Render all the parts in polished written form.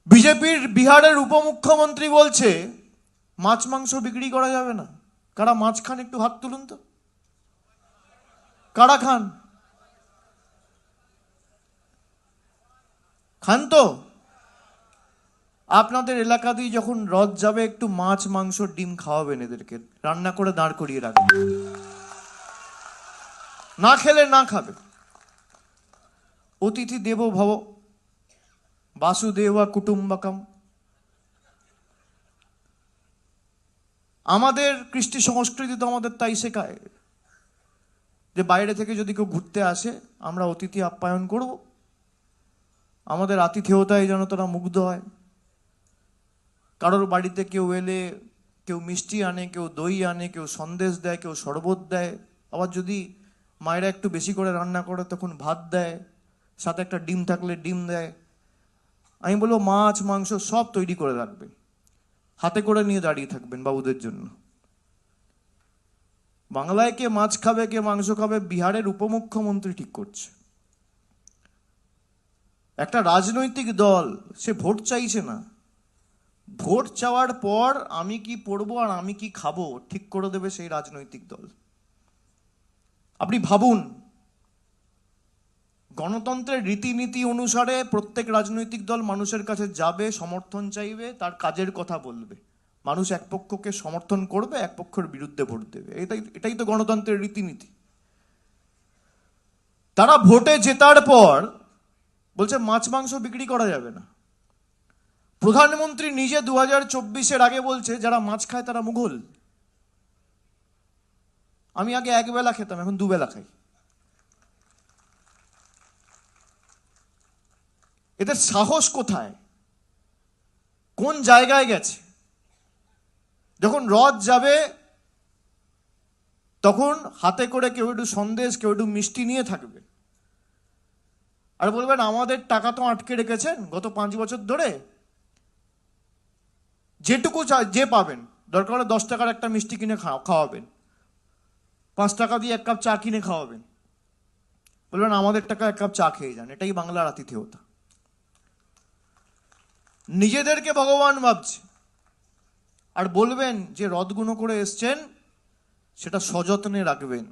বিজেপির বিহারের উপমুখ্যমন্ত্রী বলছে মাছ মাংস বিক্রি করা যাবে না। কারা মাছ খান একটু হাত তুলুন তো, কারা খান? খান তো? আপনাদের এলাকা দিয়ে যখন রথ যাবে একটু মাছ মাংস ডিম খাওয়াবেন, এদেরকে রান্না করে দাঁড় করিয়ে রাখবেন, না খেলে না খাবে। অতিথি দেবো ভব, বাসুদেবা কুটুম্বকম। আমাদের কৃষ্টি সংস্কৃতি তো আমাদের তাই শেখায় যে বাইরে থেকে যদি কেউ ঘুরতে আসে আমরা অতিথি আপ্যায়ন করব, আমাদের আতিথেয়তায় যেন তারা মুগ্ধ হয়। কারোর বাড়িতে কেউ এলে কেউ মিষ্টি আনে, কেউ দই আনে, কেউ সন্দেশ দেয়, কেউ শরবত দেয়। আবার যদি মায়েরা একটু বেশি করে রান্না করে তখন ভাত দেয়, সাথে একটা ডিম থাকলে ডিম দেয়। আমি বলবো মাছ মাংস সব তৈরি করে রাখবেন, হাতে করে নিয়ে দাঁড়িয়ে থাকবেন বাবুদের জন্য। বাংলায় কে মাছ খাবে কে মাংস খাবে বিহারের উপমুখ্যমন্ত্রী ঠিক করছে। একটা রাজনৈতিক দল সে ভোট চাইছে না, ভোট চাওয়ার পর আমি কি পড়বো আর আমি কি খাবো ঠিক করে দেবে সেই রাজনৈতিক দল। আপনি ভাবুন, গণতন্ত্রের রীতিনীতি অনুসারে প্রত্যেক রাজনৈতিক দল মানুষের কাছে যাবে, সমর্থন চাইবে, তার কাজের কথা বলবে। মানুষ এক পক্ষকে সমর্থন করবে, এক পক্ষের বিরুদ্ধে ভোট দেবে। এটাই তো গণতন্ত্রের রীতিনীতি। তারা ভোটে জেতার পর বলছে মাছ মাংস বিক্রি করা যাবে না। প্রধানমন্ত্রী নিজে 2024-এর আগে বলছে যারা মাছ খায় তারা মুঘল। আমি আগে একবেলা খেতাম, এখন দুবেলা খাই। এদের সাহস কোথায়, কোন জায়গায় গেছে? যখন রথ যাবে তখন হাতে করে কেউ একটু সন্দেশ, কেউ একটু মিষ্টি নিয়ে থাকবে, আর বলবেন আমাদের টাকা তো আটকে রেখেছেন গত 5 বছর ধরে, যেটুকু যে পাবেন, দরকার হলে 10 টাকার একটা মিষ্টি কিনে খাওয়াবেন, 5 টাকা দিয়ে 1 কাপ চা কিনে খাওয়াবেন, বলবেন আমাদের টাকা 1 কাপ চা খেয়ে যান। এটাই বাংলার আতিথেয়তা। নিজেদেরকে ভগবান ভাবছে, আর বলবেন যে রথগুলো করে এসছেন সেটা সযত্নে রাখবেন।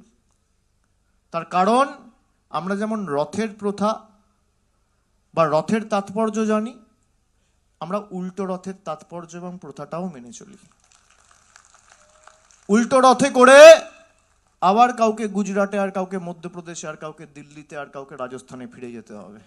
তার কারণ আমরা যেমন রথের প্রথা বা রথের তাৎপর্য জানি, আমরা উল্টো রথের তাৎপর্য এবং প্রথাটাও মেনে চলি। উল্টো রথে করে আবার কাউকে গুজরাটে, আর কাউকে মধ্যপ্রদেশে, আর কাউকে দিল্লিতে, আর কাউকে রাজস্থানে ফিরে যেতে হবে।